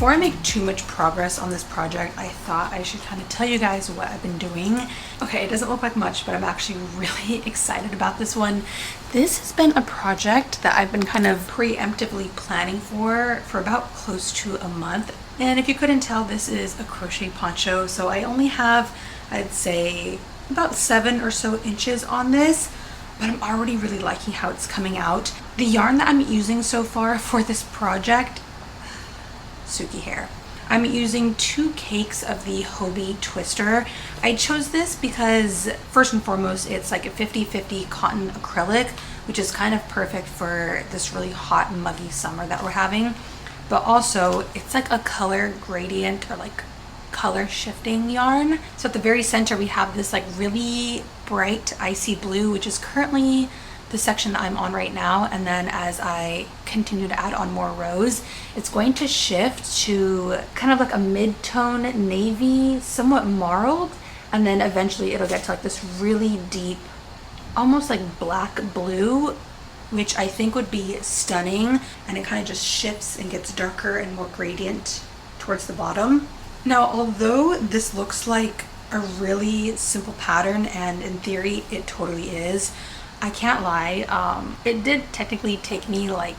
Before I make too much progress on this project, I thought I should kind of tell you guys what I've been doing. Okay, it doesn't look like much, but I'm actually really excited about this one. This has been a project that I've been kind of preemptively planning for about close to a month. And if you couldn't tell, this is a crochet poncho. So I only have, I'd say, about 7 or so inches on this, but I'm already really liking how it's coming out. The yarn that I'm using so far for this project, Suki hair. I'm using 2 cakes of the Hobbii twister. I chose this because first and foremost, it's like a 50-50 cotton acrylic, which is kind of perfect for this really hot and muggy summer that we're having. But also it's like a color gradient or like color shifting yarn. So at the very center, we have this like really bright icy blue, which is currently the section that I'm on right now. And then as I continue to add on more rows, it's going to shift to kind of like a mid-tone navy, somewhat marled. And then eventually it'll get to like this really deep, almost like black blue, which I think would be stunning. And it kind of just shifts and gets darker and more gradient towards the bottom. Now, although this looks like a really simple pattern, and in theory it totally is, I can't lie, it did technically take me like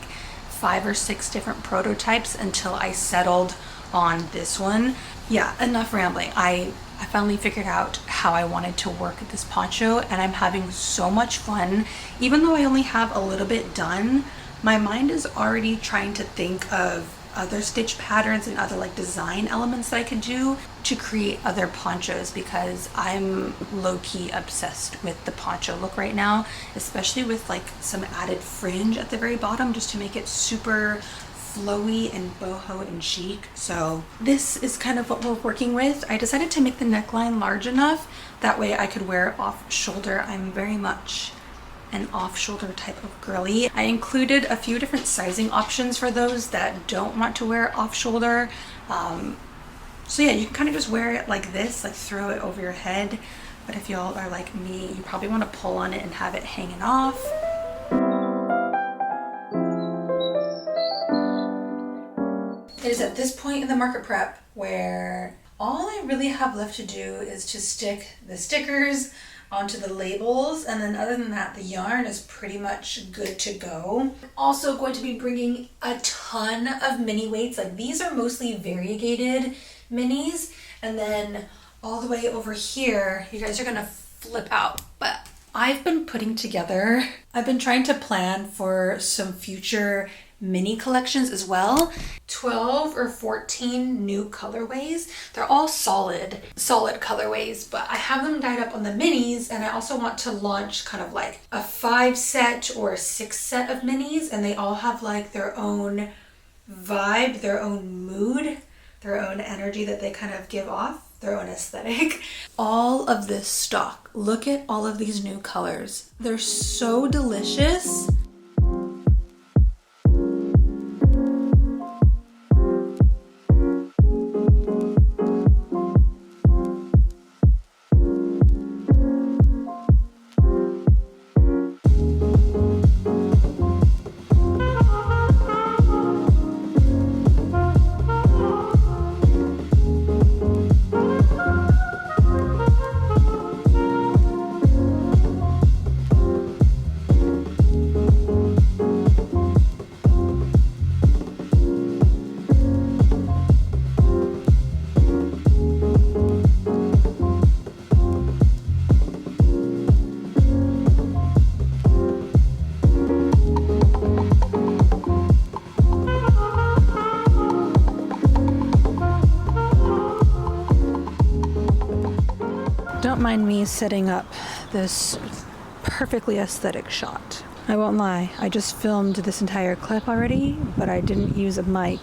5 or 6 different prototypes until I settled on this one. Yeah, enough rambling. I finally figured out how I wanted to work this poncho, and I'm having so much fun. Even though I only have a little bit done, my mind is already trying to think of other stitch patterns and other like design elements that I could do to create other ponchos, because I'm low-key obsessed with the poncho look right now, especially with like some added fringe at the very bottom just to make it super flowy and boho and chic. So this is kind of what we're working with. I decided to make the neckline large enough that way I could wear it off shoulder. I'm very much an off-shoulder type of girly. I included a few different sizing options for those that don't want to wear off-shoulder. So yeah, you can kind of just wear it like this, like throw it over your head. But if y'all are like me, you probably want to pull on it and have it hanging off. It is at this point in the market prep where all I really have left to do is to stick the stickers onto the labels, and then other than that, the yarn is pretty much good to go. I'm also going to be bringing a ton of mini weights. Like, these are mostly variegated minis, and then all the way over here, you guys are gonna flip out, but I've been putting together, I've been trying to plan for some future mini collections as well. 12 or 14 new colorways. They're all solid colorways, but I have them dyed up on the minis, and I also want to launch kind of like a 5 set or a 6 set of minis, and they all have like their own vibe, their own mood, their own energy that they kind of give off, their own aesthetic. All of this stock, look at all of these new colors. They're so delicious. Don't mind me setting up this perfectly aesthetic shot. I won't lie, I just filmed this entire clip already, but I didn't use a mic.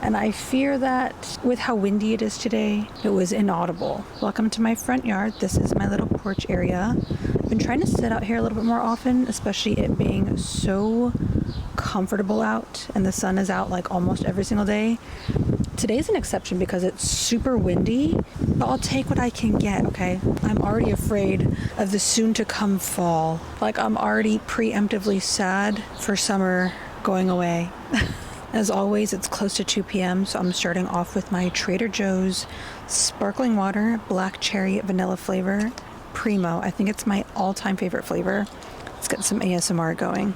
And I fear that with how windy it is today, it was inaudible. Welcome to my front yard. This is my little porch area. I've been trying to sit out here a little bit more often, especially it being so comfortable out and the sun is out like almost every single day. Today's an exception because it's super windy, but I'll take what I can get, okay? I'm already afraid of the soon to come fall. Like, I'm already preemptively sad for summer going away. As always, it's close to 2 p.m., so I'm starting off with my Trader Joe's sparkling water, black cherry vanilla flavor, Primo. I think it's my all-time favorite flavor. Let's get some ASMR going.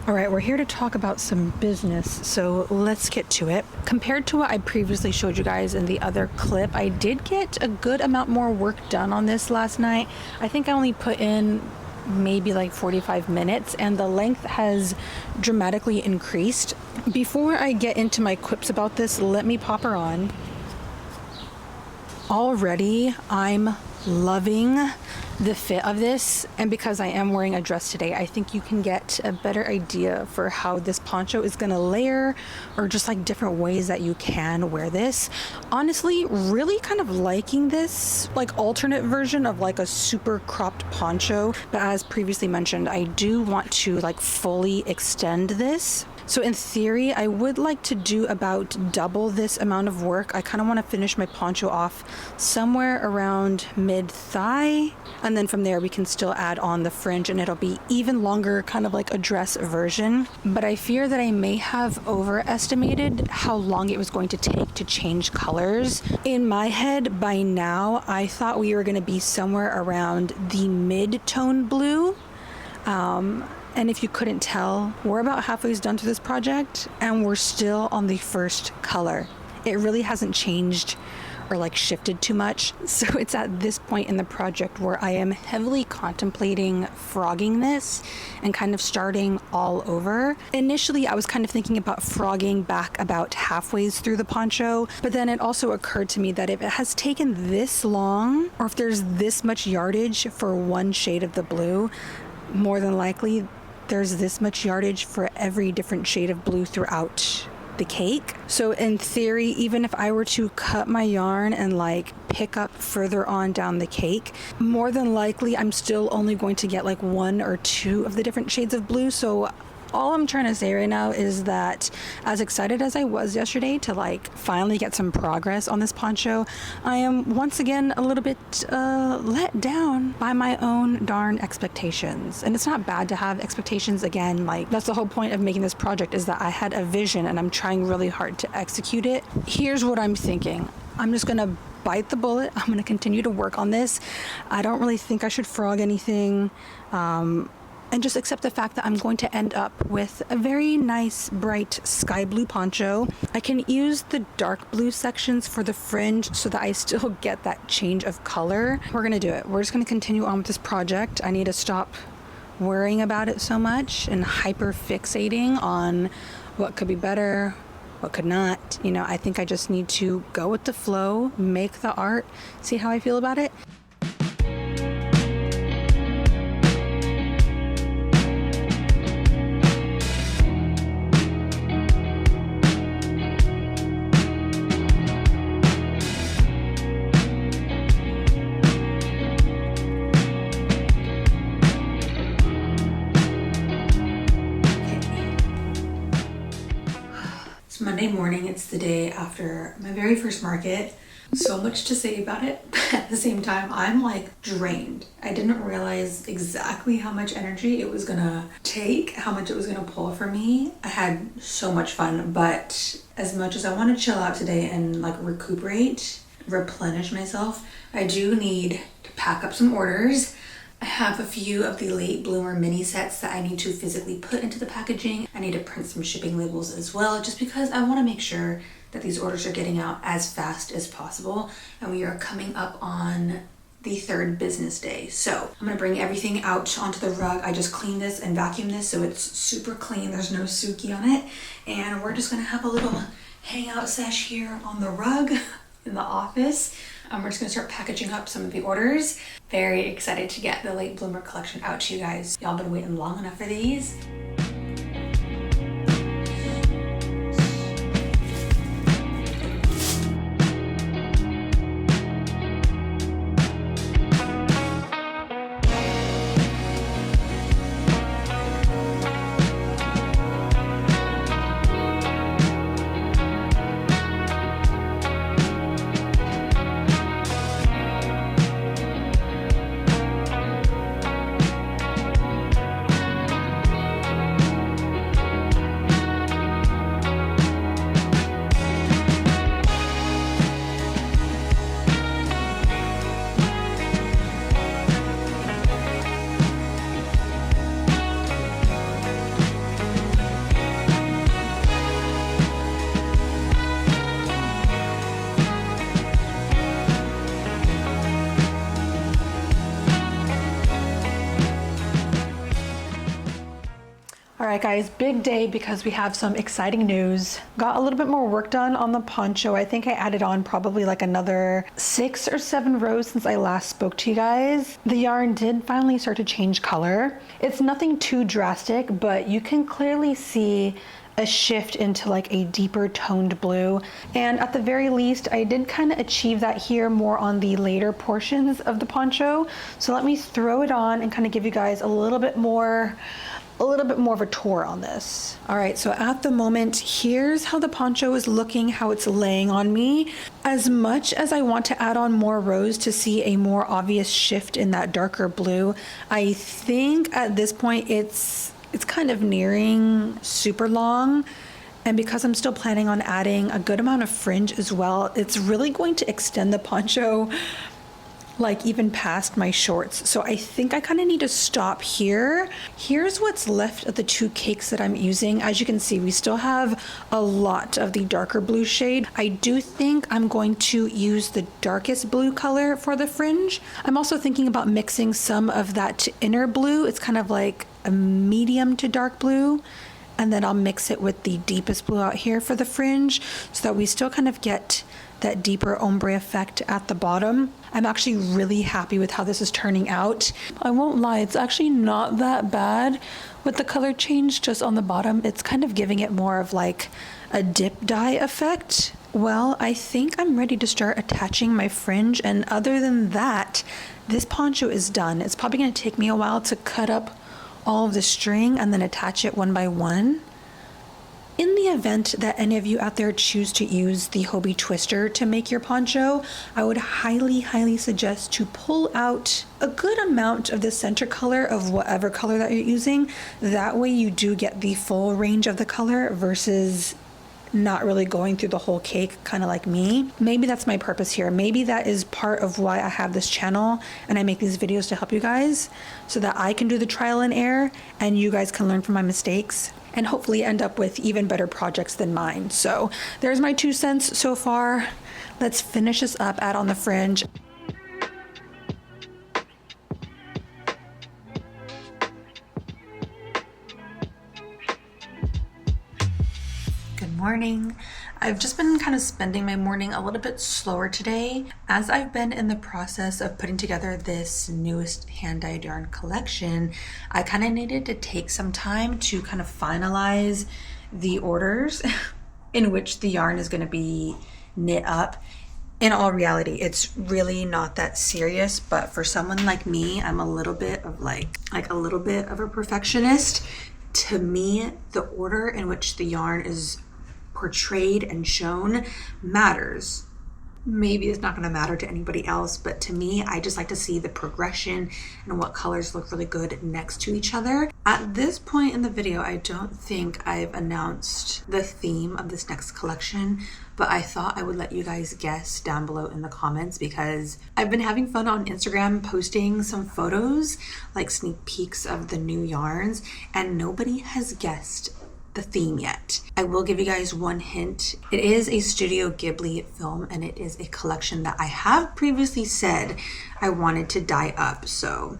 All right, we're here to talk about some business, so let's get to it. Compared to what I previously showed you guys in the other clip, I did get a good amount more work done on this last night. I think I only put in maybe like 45 minutes, and the length has dramatically increased. Before I get into my quips about this, let me pop her on. Already, I'm loving the fit of this, and because I am wearing a dress today, I think you can get a better idea for how this poncho is gonna layer, or just like different ways that you can wear this. Honestly, really kind of liking this like alternate version of like a super cropped poncho, but as previously mentioned, I do want to like fully extend this. So in theory, I would like to do about double this amount of work. I kind of want to finish my poncho off somewhere around mid-thigh. And then from there, we can still add on the fringe and it'll be even longer, kind of like a dress version. But I fear that I may have overestimated how long it was going to take to change colors. In my head, by now, I thought we were going to be somewhere around the mid-tone blue. And if you couldn't tell, we're about halfway done to this project and we're still on the first color. It really hasn't changed or like shifted too much. So it's at this point in the project where I am heavily contemplating frogging this and kind of starting all over. Initially, I was kind of thinking about frogging back about halfway through the poncho, but then it also occurred to me that if it has taken this long, or if there's this much yardage for one shade of the blue, more than likely there's this much yardage for every different shade of blue throughout the cake. So in theory, even if I were to cut my yarn and like pick up further on down the cake, more than likely I'm still only going to get like one or two of the different shades of blue. So all I'm trying to say right now is that as excited as I was yesterday to like finally get some progress on this poncho, I am once again a little bit let down by my own darn expectations. And it's not bad to have expectations. Again, like that's the whole point of making this project, is that I had a vision and I'm trying really hard to execute it. Here's what I'm thinking. I'm just gonna bite the bullet. I'm gonna continue to work on this. I don't really think I should frog anything. And just accept the fact that I'm going to end up with a very nice bright sky blue poncho. I can use the dark blue sections for the fringe so that I still get that change of color. We're gonna do it. We're just gonna continue on with this project. I need to stop worrying about it so much and hyper fixating on what could be better, what could not. You know, I think I just need to go with the flow, make the art, see how I feel about it. Monday morning, it's the day after my very first market. So much to say about it, but at the same time, I'm like drained. I didn't realize exactly how much energy it was gonna take, how much it was gonna pull for me. I had so much fun, but as much as I want to chill out today and like recuperate, replenish myself, I do need to pack up some orders. I have a few of the late bloomer mini sets that I need to physically put into the packaging. I need to print some shipping labels as well, just because I want to make sure that these orders are getting out as fast as possible. And we are coming up on the third business day. So I'm gonna bring everything out onto the rug. I just cleaned this and vacuumed this so it's super clean. There's no Suki on it. And we're just gonna have a little hangout sesh here on the rug in the office. We're just gonna start packaging up some of the orders. Very excited to get the late bloomer collection out to you guys. Y'all been waiting long enough for these. right, guys, big day because we have some exciting news. Got a little bit more work done on the poncho. I think I added on probably like another 6 or 7 rows since I last spoke to you guys. The yarn did finally start to change color. It's nothing too drastic, but you can clearly see a shift into like a deeper toned blue. And at the very least, I did kind of achieve that here more on the later portions of the poncho. So let me throw it on and kind of give you guys a little bit more of a tour on this. All right, so at the moment, here's how the poncho is looking, how it's laying on me. As much as I want to add on more rows to see a more obvious shift in that darker blue, I think at this point it's kind of nearing super long. And because I'm still planning on adding a good amount of fringe as well, it's really going to extend the poncho like even past my shorts. So I think I kind of need to stop here. Here's what's left of the 2 cakes that I'm using. As you can see, we still have a lot of the darker blue shade. I do think I'm going to use the darkest blue color for the fringe. I'm also thinking about mixing some of that inner blue. It's kind of like a medium to dark blue. And then I'll mix it with the deepest blue out here for the fringe so that we still kind of get that deeper ombre effect at the bottom. I'm actually really happy with how this is turning out. I won't lie, it's actually not that bad with the color change just on the bottom. It's kind of giving it more of like a dip dye effect. Well, I think I'm ready to start attaching my fringe, and other than that, this poncho is done. It's probably gonna take me a while to cut up all of the string and then attach it one by one. In the event that any of you out there choose to use the hobbii twister to make your poncho, I would highly suggest to pull out a good amount of the center color of whatever color that you're using. That way you do get the full range of the color versus not really going through the whole cake, kind of like me. Maybe that's my purpose here. Maybe that is part of why I have this channel and I make these videos to help you guys so that I can do the trial and error and you guys can learn from my mistakes and hopefully end up with even better projects than mine. So there's my 2 cents so far. Let's finish this up, add on the fringe. Good morning. I've just been kind of spending my morning a little bit slower today as I've been in the process of putting together this newest hand-dyed yarn collection. I kind of needed to take some time to kind of finalize the orders in which the yarn is going to be knit up. In all reality, it's really not that serious, but for someone like me, I'm a little bit of like a little bit of a perfectionist. To me, the order in which the yarn is portrayed and shown matters. Maybe it's not going to matter to anybody else, but to me, I just like to see the progression and what colors look really good next to each other. At this point in the video, I don't think I've announced the theme of this next collection, but I thought I would let you guys guess down below in the comments because I've been having fun on Instagram posting some photos, like sneak peeks of the new yarns, and nobody has guessed the theme yet. I will give you guys one hint. It is a Studio Ghibli film and it is a collection that I have previously said I wanted to dye up. So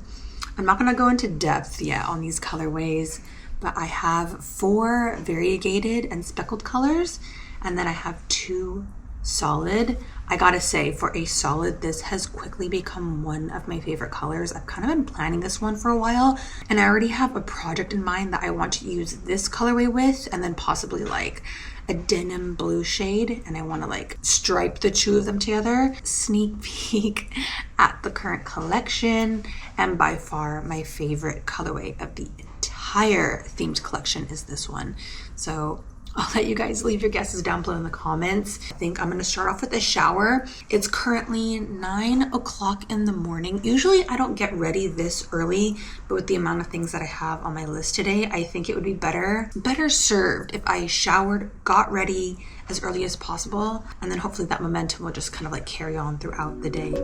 I'm not gonna go into depth yet on these colorways, but I have 4 variegated and speckled colors, and then I have 2 solid. I gotta say, for a solid, this has quickly become one of my favorite colors. I've kind of been planning this one for a while, and I already have a project in mind that I want to use this colorway with, and then possibly like a denim blue shade, and I want to like stripe the 2 of them together. Sneak peek at the current collection, and by far my favorite colorway of the entire themed collection is this one. So I'll let you guys leave your guesses down below in the comments. I think I'm gonna start off with a shower. It's currently 9 o'clock in the morning. Usually I don't get ready this early, but with the amount of things that I have on my list today, I think it would be better served if I showered, got ready as early as possible, and then hopefully that momentum will just kind of like carry on throughout the day.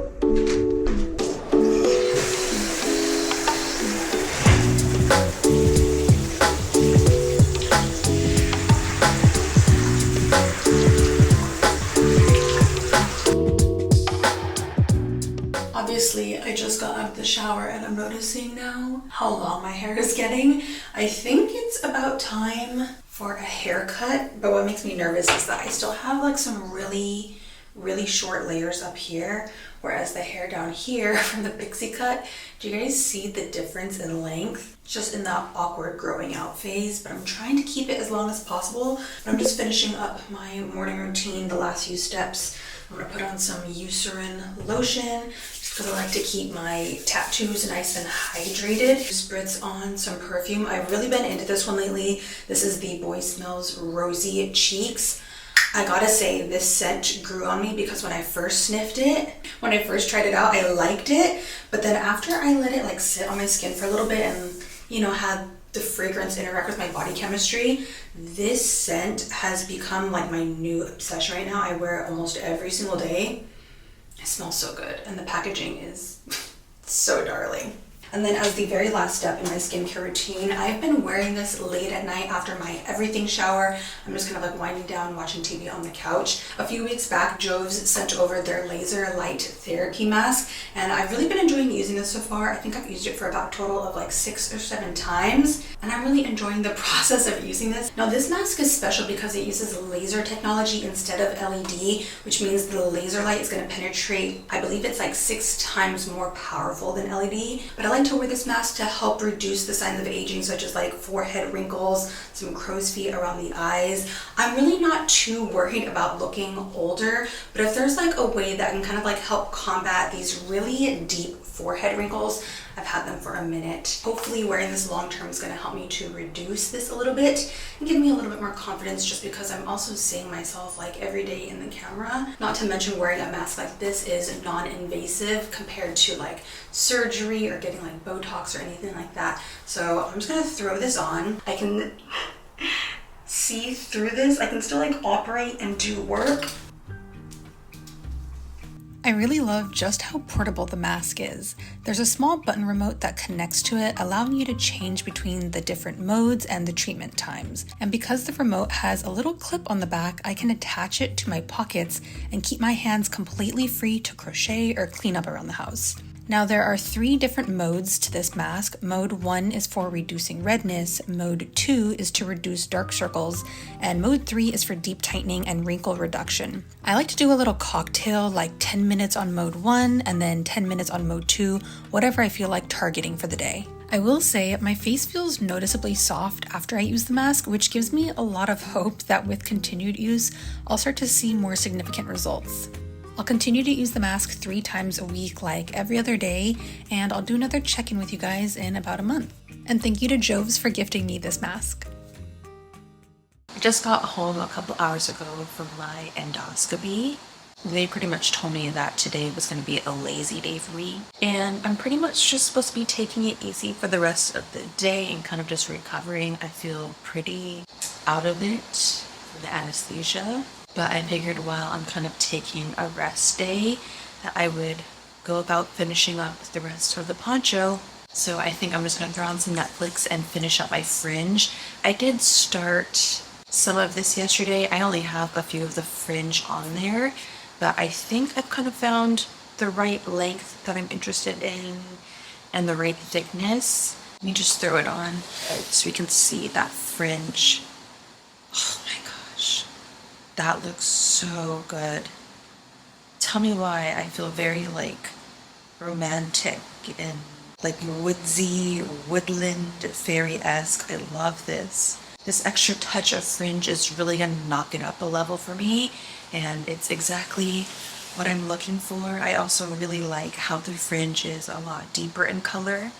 Seriously, I just got out of the shower and I'm noticing now how long my hair is getting. I think it's about time for a haircut, but what makes me nervous is that I still have like some really short layers up here, whereas the hair down here from the pixie cut, do you guys see the difference in length? Just in that awkward growing out phase, but I'm trying to keep it as long as possible. But I'm just finishing up my morning routine, the last few steps. I'm gonna put on some Eucerin lotion, just because I like to keep my tattoos nice and hydrated. Spritz on some perfume. I've really been into this one lately. This is the Boy Smells Rosy Cheeks. I gotta say, this scent grew on me because when I first sniffed it, when I first tried it out, I liked it. But then after I let it like sit on my skin for a little bit and, you know, had the fragrance interact with my body chemistry, this scent has become like my new obsession right now. I wear it almost every single day. It smells so good, and the packaging is so darling. And then as the very last step in my skincare routine, I've been wearing this late at night after my everything shower. I'm just kind of like winding down, watching TV on the couch. A few weeks back, Jove's sent over their laser light therapy mask, and I've really been enjoying using this so far. I think I've used it for about a total of like 6 or 7 times, and I'm really enjoying the process of using this. Now this mask is special because it uses laser technology instead of LED, which means the laser light is going to penetrate, I believe it's like 6 times more powerful than LED. But I like to wear this mask to help reduce the signs of aging, such as like forehead wrinkles, some crow's feet around the eyes. I'm really not too worried about looking older, but if there's like a way that can kind of like help combat these really deep forehead wrinkles, I've had them for a minute. Hopefully wearing this long term is going to help me to reduce this a little bit and give me a little bit more confidence, just because I'm also seeing myself like every day in the camera. Not to mention, wearing a mask like this is non-invasive compared to like surgery or getting like Botox or anything like that. So I'm just going to throw this on. I can see through this. I can still like operate and do work. I really love just how portable the mask is. There's a small button remote that connects to it, allowing you to change between the different modes and the treatment times. And because the remote has a little clip on the back, I can attach it to my pockets and keep my hands completely free to crochet or clean up around the house. Now there are 3 different modes to this mask. Mode 1 is for reducing redness, mode 2 is to reduce dark circles, and mode 3 is for deep tightening and wrinkle reduction. I like to do a little cocktail, like 10 minutes on mode 1 and then 10 minutes on mode 2, whatever I feel like targeting for the day. I will say my face feels noticeably soft after I use the mask, which gives me a lot of hope that with continued use, I'll start to see more significant results. I'll continue to use the mask 3 times a week, like every other day, and I'll do another check-in with you guys in about a month. And thank you to Jove's for gifting me this mask. I just got home a couple hours ago from my endoscopy. They pretty much told me that today was going to be a lazy day for me, and I'm pretty much just supposed to be taking it easy for the rest of the day and kind of just recovering. I feel pretty out of it from the anesthesia. But I figured while I'm kind of taking a rest day that I would go about finishing up the rest of the poncho. So I think I'm just going to throw on some Netflix and finish up my fringe. I did start some of this yesterday. I only have a few of the fringe on there, but I think I've kind of found the right length that I'm interested in and the right thickness. Let me just throw it on so we can see that fringe. Oh my gosh. That looks so good. Tell me why I feel very like romantic and like woodsy, woodland, fairy-esque. I love this. This extra touch of fringe is really gonna knock it up a level for me, and it's exactly what I'm looking for. I also really like how the fringe is a lot deeper in color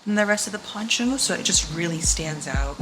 than the rest of the poncho, so it just really stands out.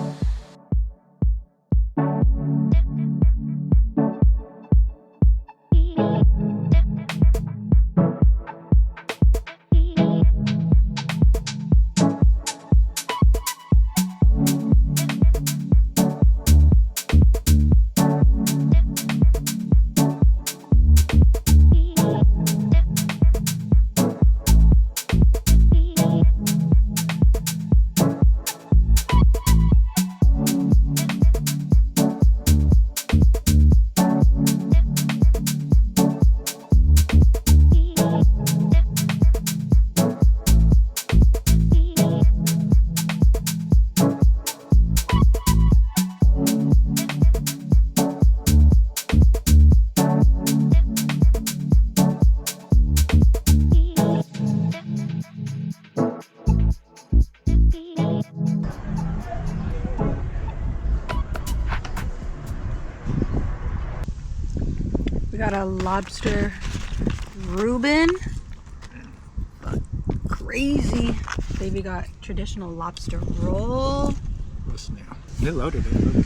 got a lobster Reuben. Crazy. Baby got traditional lobster roll. Listen now. They loaded it.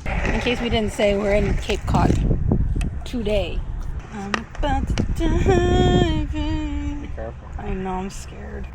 In case we didn't say, we're in Cape Cod today. I'm about to dive in. Be careful. I know, I'm scared.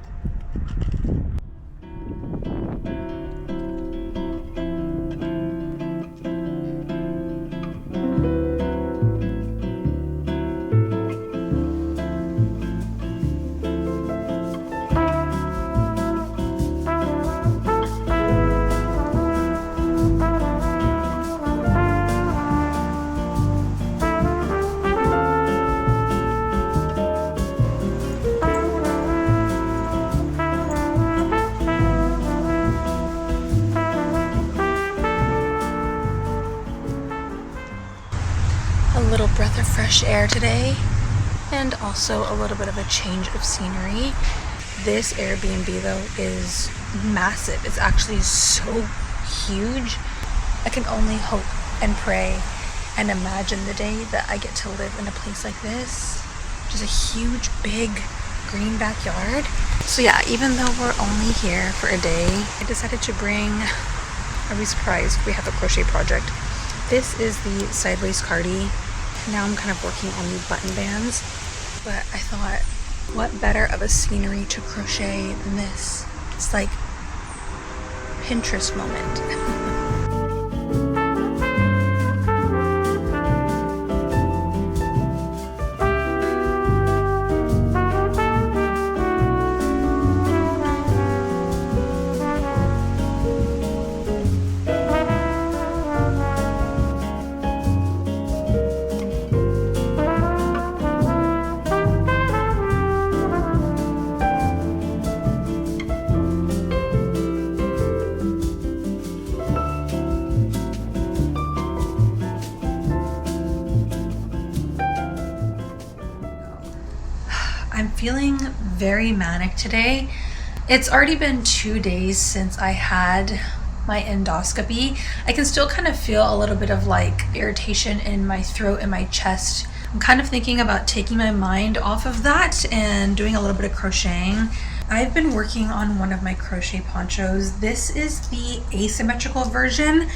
A little breath of fresh air today, and also a little bit of a change of scenery. This Airbnb though is massive. It's actually so huge. I can only hope and pray and imagine the day that I get to live in a place like this. Just a huge, big green backyard. So yeah, even though we're only here for a day, I decided to bring, I'll be surprised, we have a crochet project. This is the sideways cardie. Now I'm kind of working on the button bands, but I thought, what better of a scenery to crochet than this? It's like Pinterest moment. I'm feeling very manic today. It's already been 2 days since I had my endoscopy. I can still kind of feel a little bit of like irritation in my throat and my chest. I'm kind of thinking about taking my mind off of that and doing a little bit of crocheting. I've been working on one of my crochet ponchos. This is the asymmetrical version,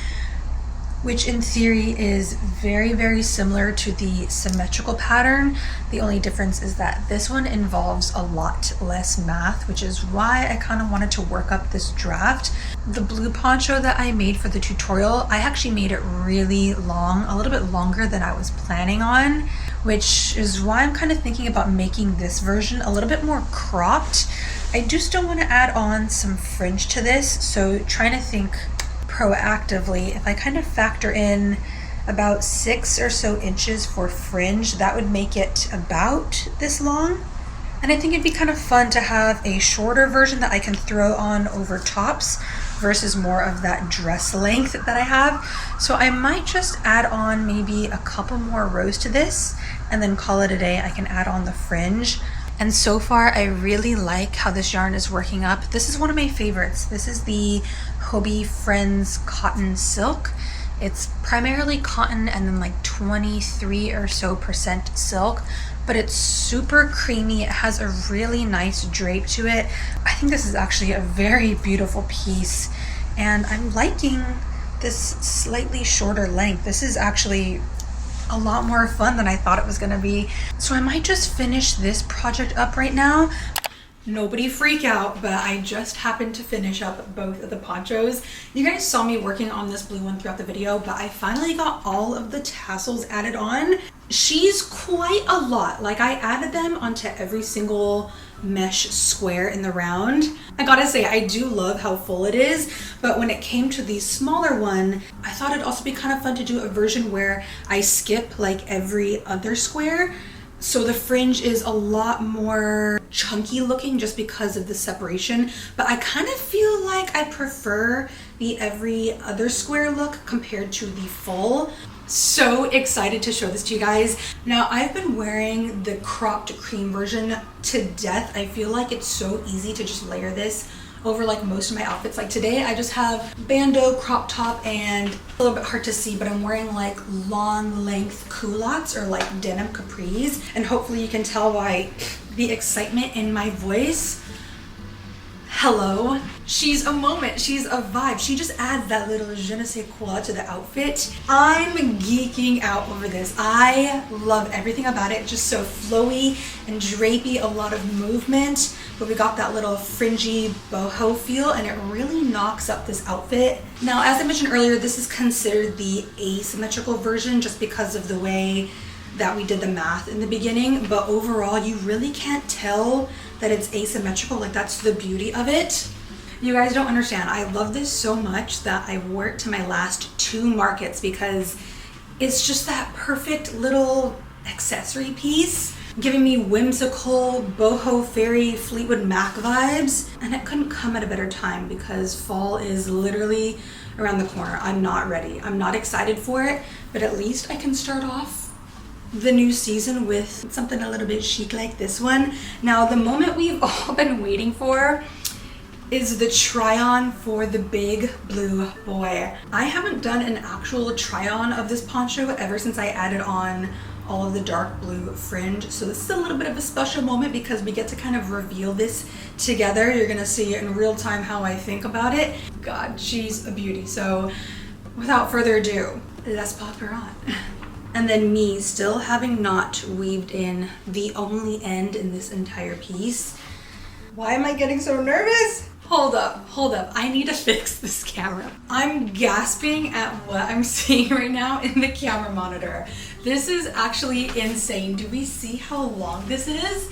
which in theory is very, very similar to the symmetrical pattern. The only difference is that this one involves a lot less math, which is why I kind of wanted to work up this draft. The blue poncho that I made for the tutorial, I actually made it really long, a little bit longer than I was planning on, which is why I'm kind of thinking about making this version a little bit more cropped. I do still want to add on some fringe to this, so trying to think proactively. If I kind of factor in about 6 or so inches for fringe, that would make it about this long. And I think it'd be kind of fun to have a shorter version that I can throw on over tops versus more of that dress length that I have. So I might just add on maybe a couple more rows to this and then call it a day. I can add on the fringe. And so far, I really like how this yarn is working up. This is one of my favorites. This is the Hobbii Friends Cotton Silk. It's primarily cotton and then like 23 or so % silk, but it's super creamy. It has a really nice drape to it. I think this is actually a very beautiful piece, and I'm liking this slightly shorter length. This is actually a lot more fun than I thought it was gonna be. So I might just finish this project up right now. Nobody freak out, but I just happened to finish up both of the ponchos. You guys saw me working on this blue one throughout the video, but I finally got all of the tassels added on. She's quite a lot. Like, I added them onto every single mesh square in the round. I gotta say, I do love how full it is, but when it came to the smaller one, I thought it'd also be kind of fun to do a version where I skip like every other square. So the fringe is a lot more chunky looking just because of the separation, but I kind of feel like I prefer the every other square look compared to the full. So excited to show this to you guys. Now, I've been wearing the cropped cream version to death. I feel like it's so easy to just layer this over like most of my outfits. Like today I just have bandeau, crop top, and a little bit hard to see, but I'm wearing like long length culottes or like denim capris, and hopefully you can tell by the excitement in my voice. Hello. She's a moment, she's a vibe. She just adds that little je ne sais quoi to the outfit. I'm geeking out over this. I love everything about it. Just so flowy and drapey, a lot of movement, but we got that little fringy boho feel, and it really knocks up this outfit. Now, as I mentioned earlier, this is considered the asymmetrical version just because of the way that we did the math in the beginning, but overall you really can't tell that it's asymmetrical. Like, that's the beauty of it. You guys don't understand. I love this so much that I wore it to my last 2 markets because it's just that perfect little accessory piece, giving me whimsical boho fairy Fleetwood Mac vibes, and it couldn't come at a better time because fall is literally around the corner. I'm not ready. I'm not excited for it, but at least I can start off the new season with something a little bit chic like this one. Now, the moment we've all been waiting for is the try on for the big blue boy. I haven't done an actual try on of this poncho ever since I added on all of the dark blue fringe. So this is a little bit of a special moment because we get to kind of reveal this together. You're gonna see in real time how I think about it. God, she's a beauty. So without further ado, let's pop her on. And then me still having not weaved in the only end in this entire piece. Why am I getting so nervous? Hold up. I need to fix this camera. I'm gasping at what I'm seeing right now in the camera monitor. This is actually insane. Do we see how long this is?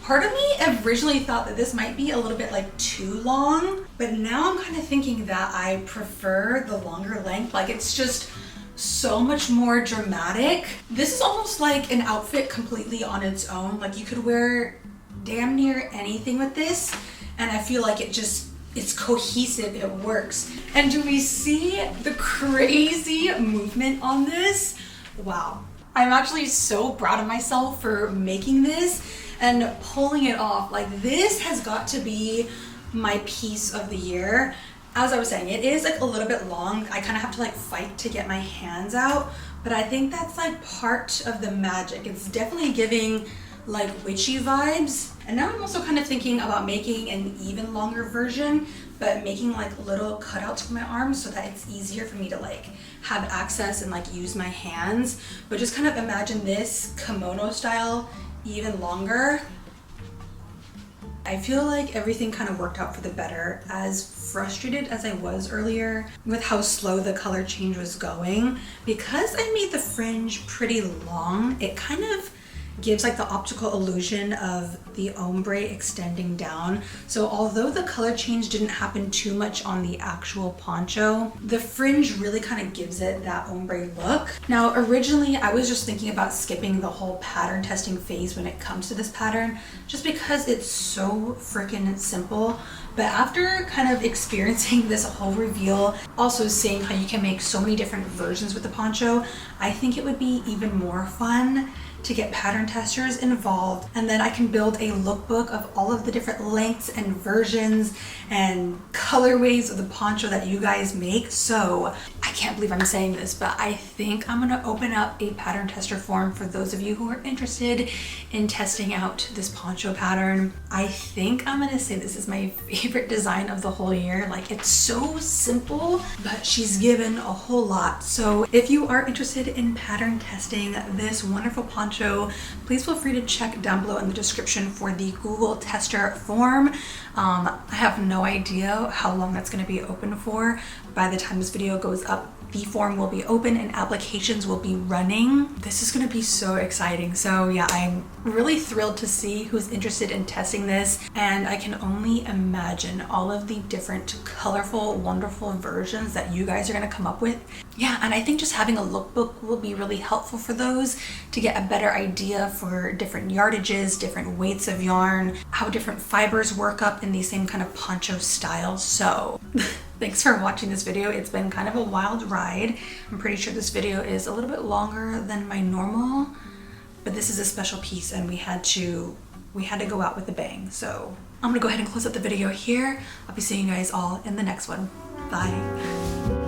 Part of me originally thought that this might be a little bit like too long, but now I'm kind of thinking that I prefer the longer length. Like, it's just so much more dramatic. This is almost like an outfit completely on its own. Like, you could wear damn near anything with this, and I feel like it's cohesive, it works. And do we see the crazy movement on this? Wow. I'm actually so proud of myself for making this and pulling it off. Like, this has got to be my piece of the year. As I was saying, it is like a little bit long. I kind of have to like fight to get my hands out, but I think that's like part of the magic. It's definitely giving like witchy vibes. And now I'm also kind of thinking about making an even longer version, but making like little cutouts for my arms so that it's easier for me to like have access and like use my hands. But just kind of imagine this kimono style even longer. I feel like everything kind of worked out for the better. As frustrated as I was earlier with how slow the color change was going, because I made the fringe pretty long, it kind of gives like the optical illusion of the ombre extending down. So although the color change didn't happen too much on the actual poncho, the fringe really kind of gives it that ombre look. Now, originally I was just thinking about skipping the whole pattern testing phase when it comes to this pattern, just because it's so freaking simple. But after kind of experiencing this whole reveal, also seeing how you can make so many different versions with the poncho, I think it would be even more fun to get pattern testers involved, and then I can build a lookbook of all of the different lengths and versions and colorways of the poncho that you guys make. So I can't believe I'm saying this, but I think I'm gonna open up a pattern tester form for those of you who are interested in testing out this poncho pattern. I think I'm gonna say this is my favorite design of the whole year. Like, it's so simple, but she's given a whole lot. So if you are interested in pattern testing this wonderful poncho, please feel free to check down below in the description for the Google tester form. I have no idea how long that's going to be open for. By the time this video goes up, the form will be open and applications will be running. This is going to be so exciting. So yeah, I'm really thrilled to see who's interested in testing this, and I can only imagine all of the different colorful, wonderful versions that you guys are going to come up with. Yeah, and I think just having a lookbook will be really helpful for those to get a better idea for different yardages, different weights of yarn, how different fibers work up in these same kind of poncho styles. So thanks for watching this video. It's been kind of a wild ride. I'm pretty sure this video is a little bit longer than my normal, but this is a special piece and we had to we had to go out with a bang. So I'm gonna go ahead and close up the video here. I'll be seeing you guys all in the next one. Bye.